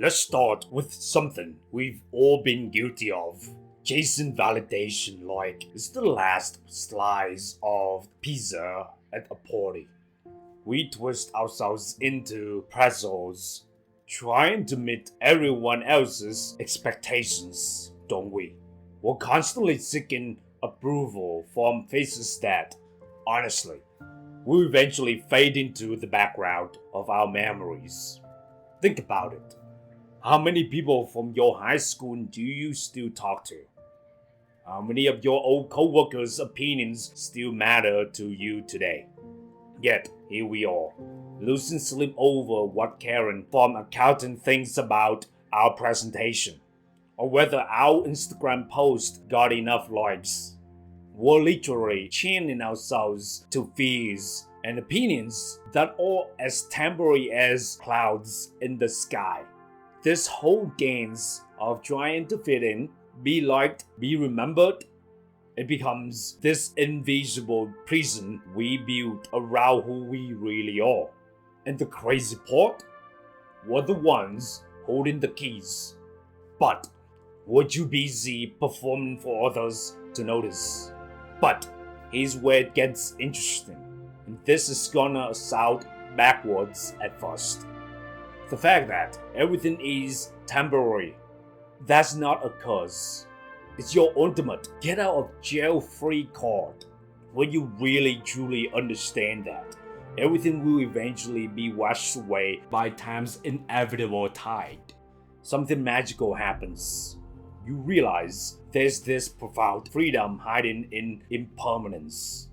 Let's start with something we've all been guilty of. Chasing validation like it's the last slice of pizza at a party. We twist ourselves into pretzels, trying to meet everyone else's expectations, don't we? We're constantly seeking approval from faces that, honestly, will eventually fade into the background of our memories. Think about it. How many people from your high school do you still talk to? How many of your old coworkers' opinions still matter to you today? Yet, here we are, losing sleep over what Karen from accounting thinks about our presentation, or whether our Instagram post got enough likes. We're literally chaining ourselves to fears and opinions that are as temporary as clouds in the sky. This whole games of trying to fit in, be liked, be remembered, it becomes this invisible prison we build around who we really are. And the crazy part? We're the ones holding the keys. But we're too busy performing for others to notice. But here's where it gets interesting. And this is gonna sound backwards at first. The fact that everything is temporary, that's not a curse. It's your ultimate get out of jail free card. When you really truly understand that, everything will eventually be washed away by time's inevitable tide. Something magical happens. You realize there's this profound freedom hiding in impermanence.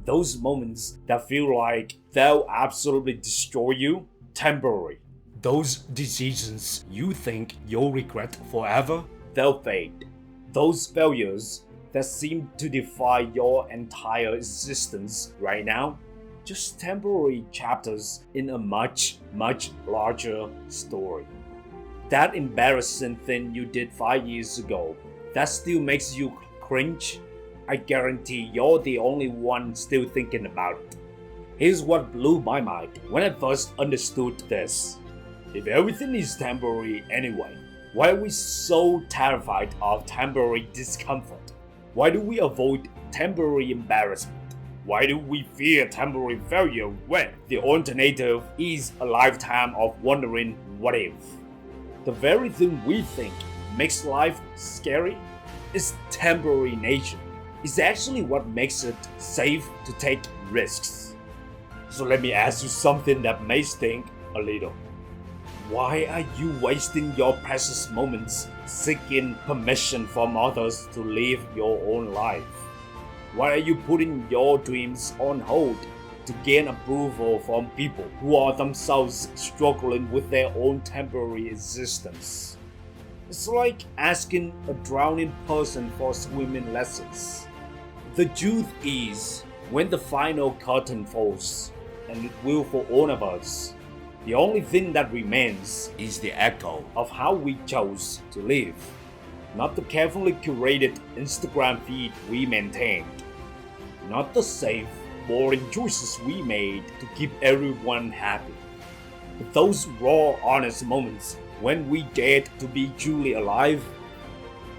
Those moments that feel like they'll absolutely destroy you, temporary. Those decisions you think you'll regret forever, they'll fade. Those failures that seem to defy your entire existence right now, just temporary chapters in a much, much larger story. That embarrassing thing you did 5 years ago, that still makes you cringe, I guarantee you're the only one still thinking about it. Here's what blew my mind when I first understood this. If everything is temporary anyway, why are we so terrified of temporary discomfort? Why do we avoid temporary embarrassment? Why do we fear temporary failure when the alternative is a lifetime of wondering what if? The very thing we think makes life scary is temporary nature. It's actually what makes it safe to take risks. So let me ask you something that may sting a little. Why are you wasting your precious moments seeking permission from others to live your own life? Why are you putting your dreams on hold to gain approval from people who are themselves struggling with their own temporary existence? It's like asking a drowning person for swimming lessons. The truth is, when the final curtain falls, and it will for all of us, the only thing that remains is the echo of how we chose to live, not the carefully curated Instagram feed we maintained, not the safe, boring choices we made to keep everyone happy, but those raw, honest moments when we dared to be truly alive,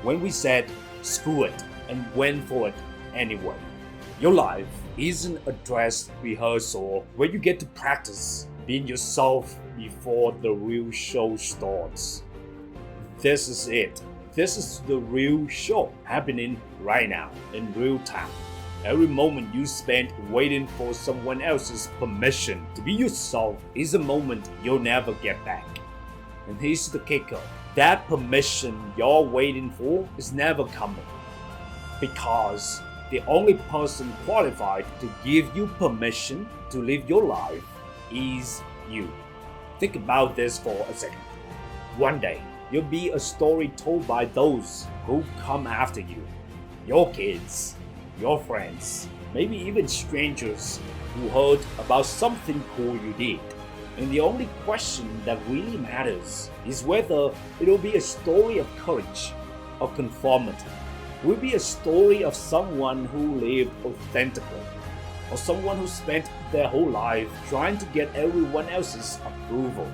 when we said screw it and went for it anyway. Your life isn't a dress rehearsal where you get to practice being yourself before the real show starts. This is it. This is the real show happening right now in real time. Every moment you spend waiting for someone else's permission to be yourself is a moment you'll never get back. And here's the kicker. That permission you're waiting for is never coming. Because the only person qualified to give you permission to live your life is you. Think about this for a second. One day, you'll be a story told by those who come after you. Your kids, your friends, maybe even strangers who heard about something cool you did. And the only question that really matters is whether it'll be a story of courage or conformity. Will be a story of someone who lived authentically, or someone who spent their whole life trying to get everyone else's approval.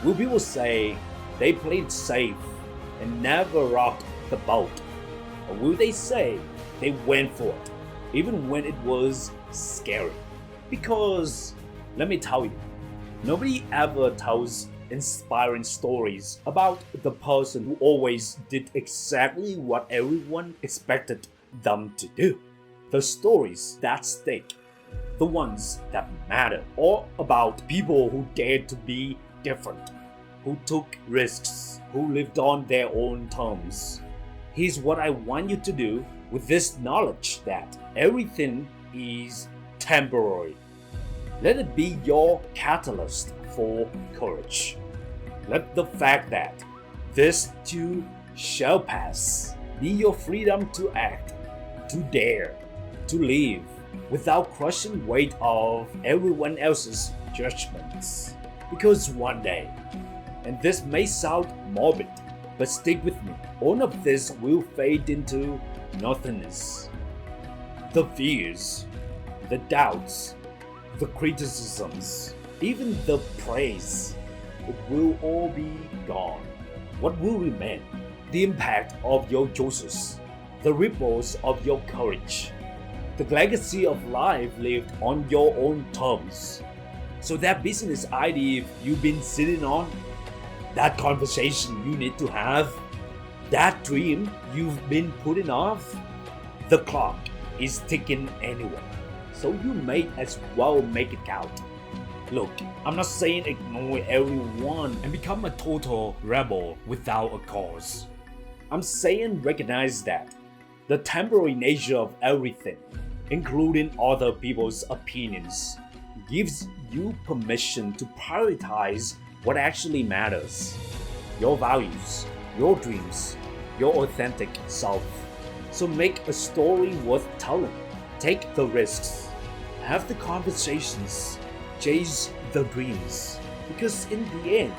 Will people say they played safe and never rocked the boat? Or will they say they went for it, even when it was scary? Because, let me tell you, nobody ever tells inspiring stories about the person who always did exactly what everyone expected them to do. The stories that stick, the ones that matter, or about people who dared to be different, who took risks, who lived on their own terms. Here's what I want you to do with this knowledge that everything is temporary. Let it be your catalyst for courage. Let the fact that this too shall pass be your freedom to act, to dare, to live without crushing weight of everyone else's judgments. Because one day, and this may sound morbid, but stick with me, all of this will fade into nothingness. The fears, the doubts, the criticisms, even the praise, it will all be gone. What will remain? The impact of your choices, the ripples of your courage, the legacy of life lived on your own terms. So that business idea you've been sitting on, that conversation you need to have, that dream you've been putting off, the clock is ticking anyway. So you may as well make it count. Look, I'm not saying ignore everyone and become a total rebel without a cause. I'm saying recognize that the temporary nature of everything, including other people's opinions, gives you permission to prioritize what actually matters. Your values, your dreams, your authentic self. So make a story worth telling. Take the risks. Have the conversations. Chase the dreams. Because in the end,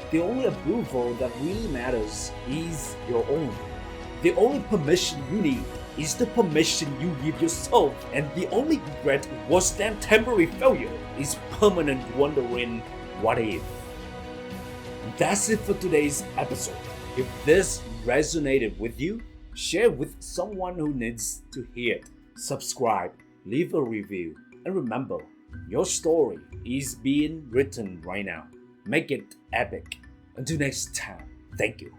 the only approval that really matters is your own. The only permission you need is the permission you give yourself, and the only regret worse than temporary failure is permanent wondering what if. That's it for today's episode. If this resonated with you, share with someone who needs to hear it. Subscribe, leave a review, and remember, your story is being written right now. Make it epic. Until next time, thank you.